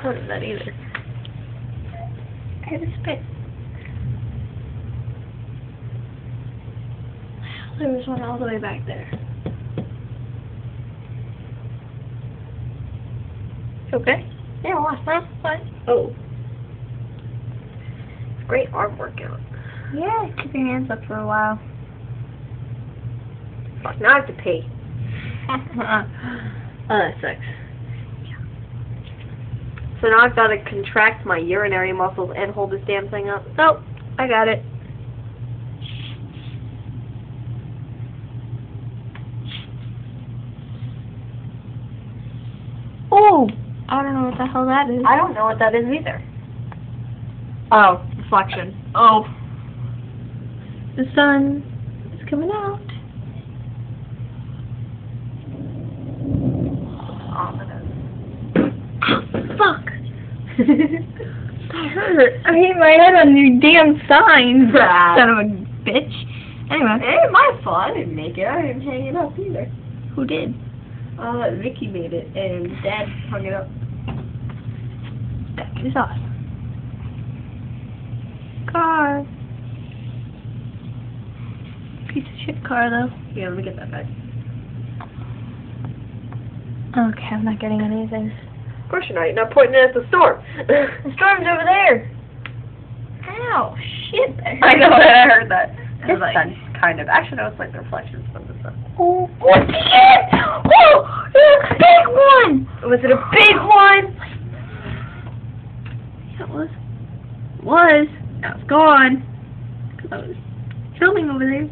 point of that either. I had to spit. There was one all the way back there. Okay? Yeah, what? Huh? What? Oh. It's great arm workout. Yeah, keep your hands up for a while. Fuck, now I have to pee. Oh, that sucks. So now I've got to contract my urinary muscles and hold this damn thing up. Nope, I got it. Oh! I don't know what the hell that is. I don't know what that is either. Oh, reflection. Oh. The sun is coming out. Fuck! That hurt. I hit my head on your damn sign, son of a bitch. Anyway. It ain't my fault. I didn't make it. I didn't hang it up either. Who did? Vicky made it, and Dad hung it up. That is awesome. Car. Piece of shit car, though. Yeah, let me get that back. Okay, I'm not getting anything. Of course you're not. You're not pointing it at the storm. The storm's over there. Ow, shit. I know that. I heard that. It's It's like, kind of. Actually, no, it's like the reflections from the sun. Oh, what the shit? Oh, it's a big one. Was it a big one? Yeah, it was. It was. Now it's gone. Because I was filming over there.